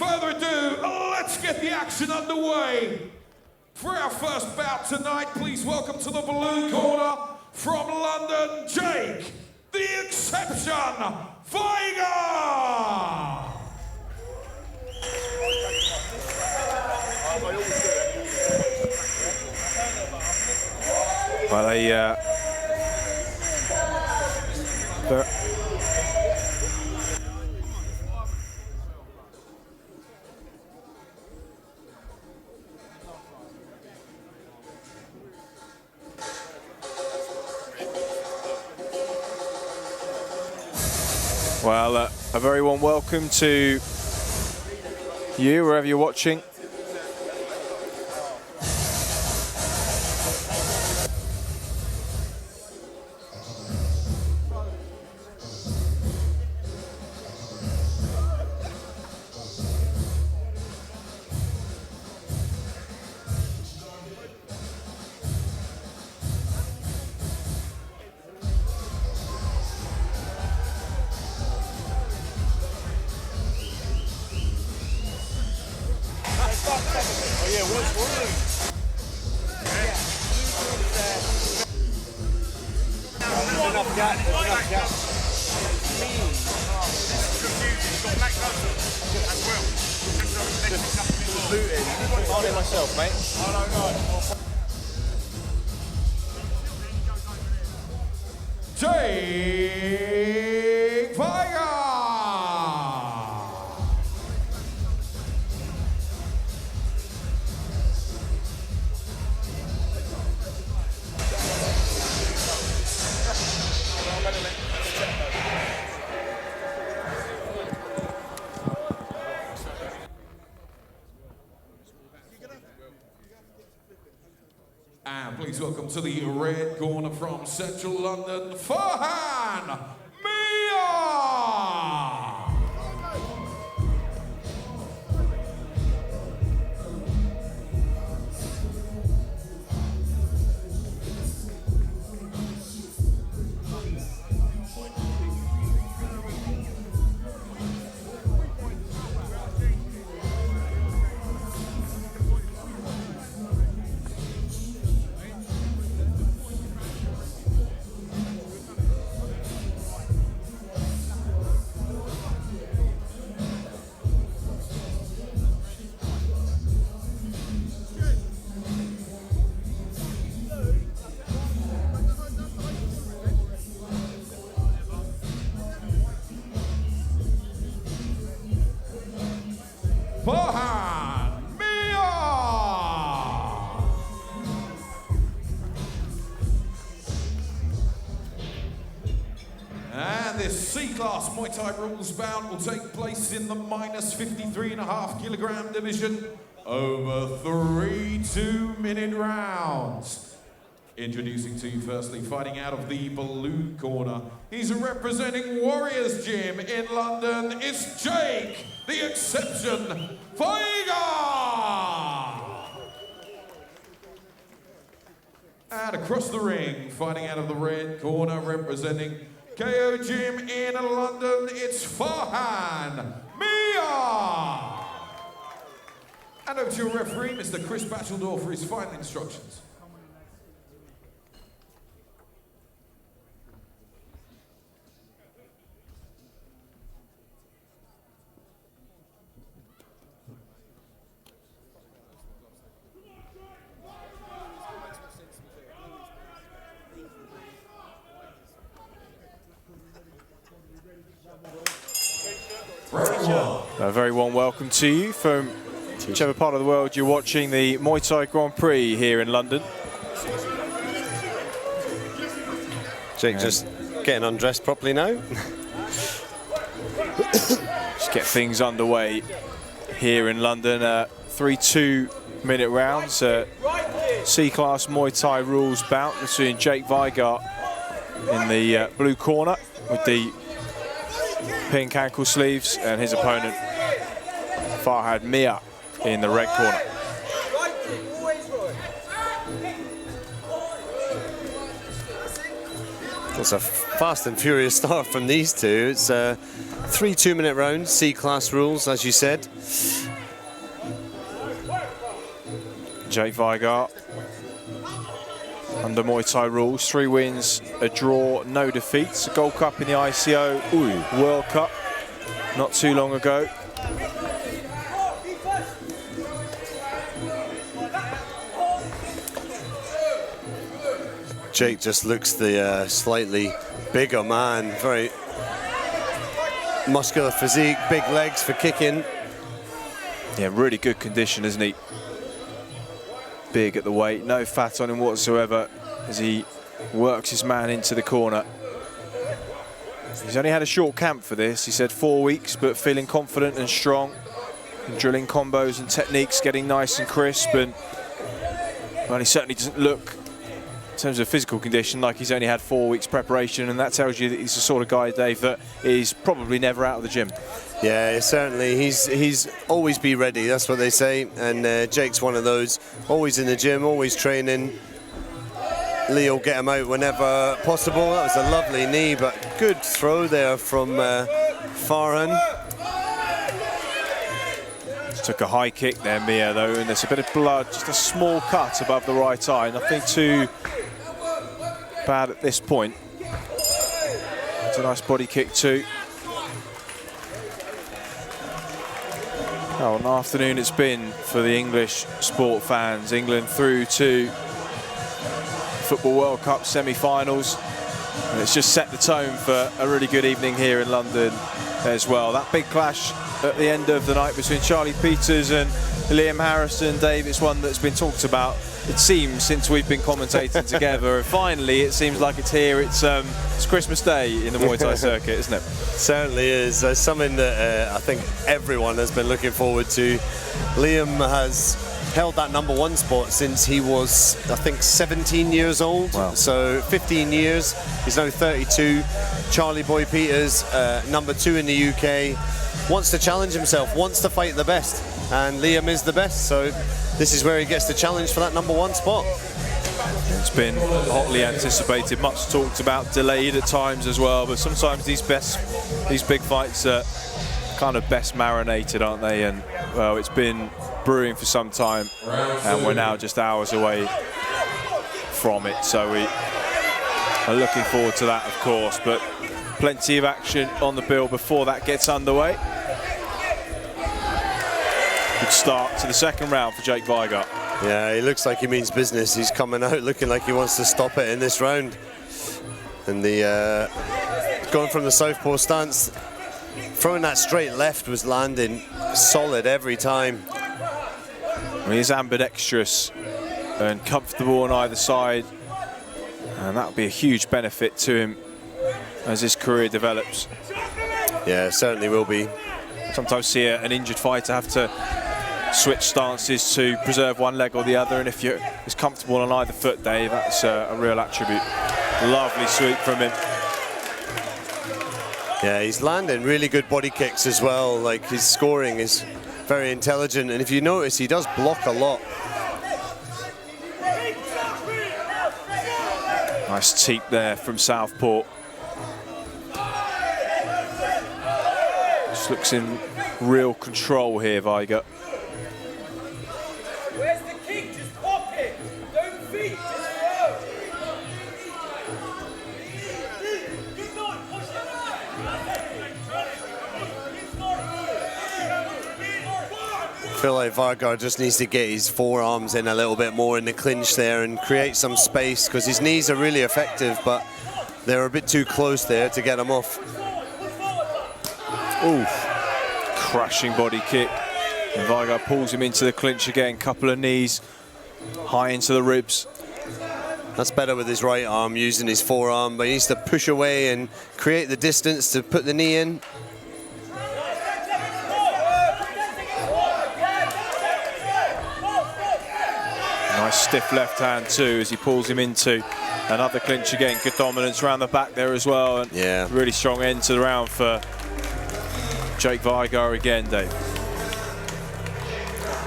further ado, let's get the action underway. For our first bout tonight, please welcome to the blue corner from London, Jake, the Exception, Vigar! Well, a very warm welcome to you, wherever you're watching. Myself, mate. Jake Vigar! And please welcome to the red corner from Central London, Fharhan Miah! Fharhan Miah! And this C-class Muay Thai rules bout will take place in the minus 53.5 kilogram division over 3 2-minute rounds. Introducing to you firstly, fighting out of the blue corner, he's representing Warriors Gym in London, it's Jake, the Exception, Vigar! And across the ring, fighting out of the red corner, representing KO Gym in London, it's Fharhan Miah! And over to your referee, Mr. Chris Bacheldorf, for his final instructions. A very warm welcome to you from whichever part of the world you're watching the Muay Thai Grand Prix here in London. Jake just getting undressed properly now. Just get things underway here in London. 3 2-minute rounds. C-class Muay Thai rules bout between Jake Vigar in the blue corner with the pink ankle sleeves and his opponent Fharhan Miah in the red corner. It's a fast and furious start from these two. It's 3 2-minute rounds, C-class rules, as you said. Jake Vigar, under Muay Thai rules, 3 wins, a draw, no defeats. A Gold Cup in the ICO World Cup not too long ago. Jake just looks the slightly bigger man, very muscular physique, big legs for kicking. Yeah, really good condition, isn't he? Big at the weight, no fat on him whatsoever as he works his man into the corner. He's only had a short camp for this. He said 4 weeks, but feeling confident and strong, and drilling combos and techniques, getting nice and crisp. And well, he certainly doesn't look, in terms of physical condition, like he's only had 4 weeks preparation, and that tells you that he's the sort of guy, Dave, that is probably never out of the gym. Yeah, certainly. He's always be ready, that's what they say. And Jake's one of those, always in the gym, always training. Lee will get him out whenever possible. That was a lovely knee, but good throw there from Fharhan. Took a high kick there, Miah, though, and there's a bit of blood, just a small cut above the right eye. Nothing too bad at this point. It's a nice body kick too. Oh, an afternoon it's been for the English sport fans. England through to Football World Cup semi-finals. And it's just set the tone for a really good evening here in London as well. That big clash at the end of the night between Charlie Peters and Liam Harrison, Dave, it's one that's been talked about, it seems, since we've been commentating together. And finally, it seems like it's here. It's Christmas Day in the Muay Thai circuit, isn't it? Certainly is. Something that I think everyone has been looking forward to. Liam has held that #1 spot since he was, I think, 17 years old. Wow. So 15 years. He's now 32. Charlie Boy Peters, #2 in the UK. Wants to challenge himself, wants to fight the best. And Liam is the best. So this is where he gets the challenge for that #1 spot. It's been hotly anticipated, much talked about, delayed at times as well. But sometimes these big fights are kind of best marinated, aren't they? And well, it's been brewing for some time, and we're now just hours away from it. So we are looking forward to that, of course. But plenty of action on the bill before that gets underway. Good start to the second round for Jake Vigar. Yeah, he looks like he means business. He's coming out looking like he wants to stop it in this round. And the going from the southpaw stance, throwing that straight left was landing solid every time. Well, he's ambidextrous and comfortable on either side, and that'll be a huge benefit to him as his career develops. Yeah, certainly will be. Sometimes see an injured fighter have to switch stances to preserve one leg or the other, and if you're as comfortable on either foot, Dave, that's a real attribute. Lovely sweep from him. Yeah, he's landing really good body kicks as well. Like, his scoring is very intelligent, and if you notice, he does block a lot. Nice teep there from southpaw. Just looks in real control here, Vigar. Where's the kick? Just pop it. Don't feed, just throw. I feel like Vigar just needs to get his forearms in a little bit more in the clinch there and create some space, because his knees are really effective, but they're a bit too close there to get him off. Ooh, crashing body kick. And Vigar pulls him into the clinch again, couple of knees, high into the ribs. That's better with his right arm, using his forearm, but he needs to push away and create the distance to put the knee in. Nice stiff left hand too as he pulls him into another clinch again. Good dominance around the back there as well. And yeah, really strong end to the round for Jake Vigar again, Dave.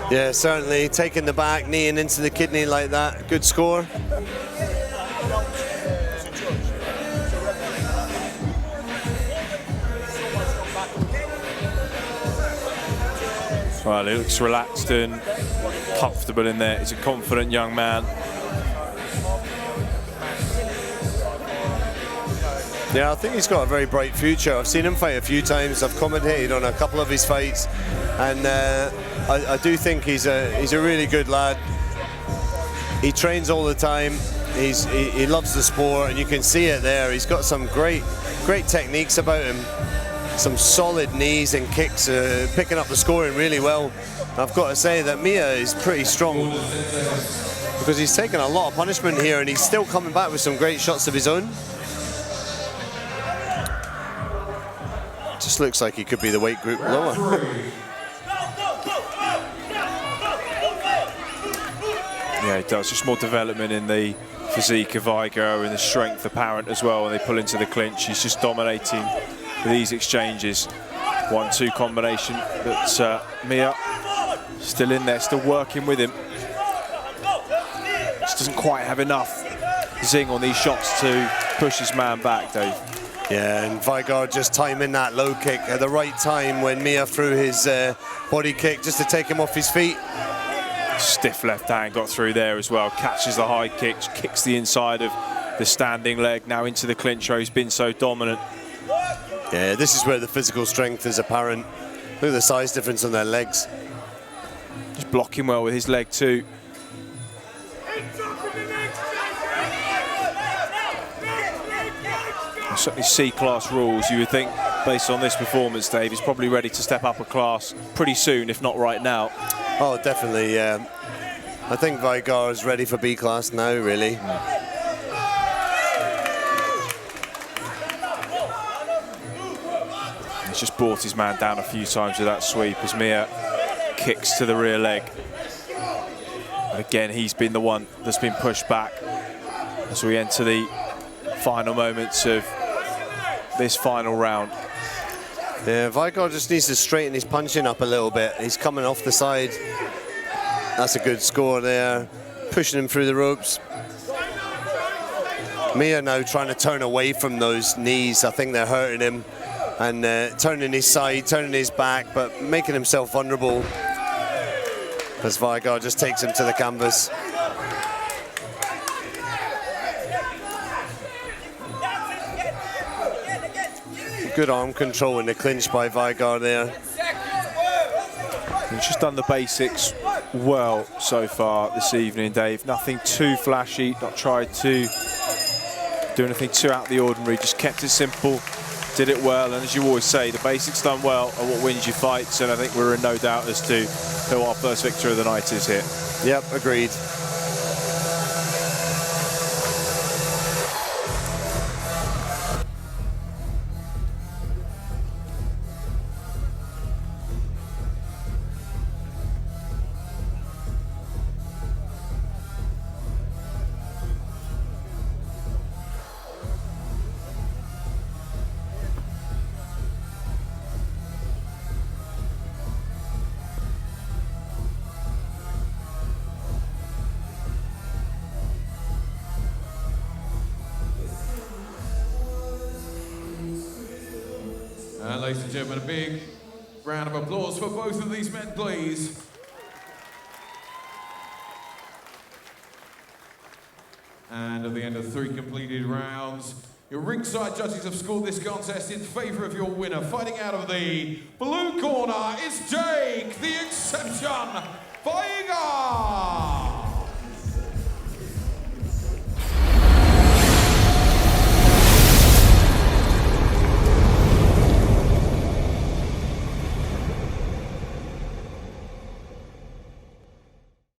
Yeah, certainly. Taking the back, kneeing into the kidney like that. Good score. Well, he looks relaxed and comfortable in there. He's a confident young man. Yeah, I think he's got a very bright future. I've seen him fight a few times. I've commentated on a couple of his fights, and I do think he's a really good lad. He trains all the time. He loves the sport, and you can see it there. He's got some great techniques about him. Some solid knees and kicks, picking up the scoring really well. I've got to say that Miah is pretty strong because he's taken a lot of punishment here, and he's still coming back with some great shots of his own. Just looks like he could be the weight group lower. Yeah, he does. Just more development in the physique of Vigar and the strength apparent as well. When they pull into the clinch, he's just dominating these exchanges. 1-2 combination, but Miah still in there, still working with him. Just doesn't quite have enough zing on these shots to push his man back, Dave. Yeah, and Vigar just timing that low kick at the right time when Miah threw his body kick just to take him off his feet. Stiff left hand got through there as well. Catches the high kick, kicks the inside of the standing leg, now into the clinch where he's been so dominant. Yeah, this is where the physical strength is apparent. Look at the size difference on their legs. Just blocking well with his leg too. Certainly C-class rules. You would think, based on this performance, Dave, he's probably ready to step up a class pretty soon, if not right now. Oh, definitely, yeah. I think Vigar is ready for B-class now, really. He's just brought his man down a few times with that sweep as Miah kicks to the rear leg. And again, he's been the one that's been pushed back as we enter the final moments of this final round. Yeah, Vigar just needs to straighten his punching up a little bit. He's coming off the side. That's a good score there. Pushing him through the ropes. Miah now trying to turn away from those knees. I think they're hurting him. And turning his side, turning his back, but making himself vulnerable as Vigar just takes him to the canvas. Good arm control in the clinch by Vigar there. He's just done the basics well so far this evening, Dave. Nothing too flashy, not tried to do anything too out of the ordinary, just kept it simple, did it well, and as you always say, the basics done well are what wins you fights, and I think we're in no doubt as to who our first victor of the night is here. Yep, agreed. And ladies and gentlemen, a big round of applause for both of these men, please. And at the end of 3 completed rounds, your ringside judges have scored this contest in favour of your winner. Fighting out of the blue corner is Jake, the Exception, Vigar.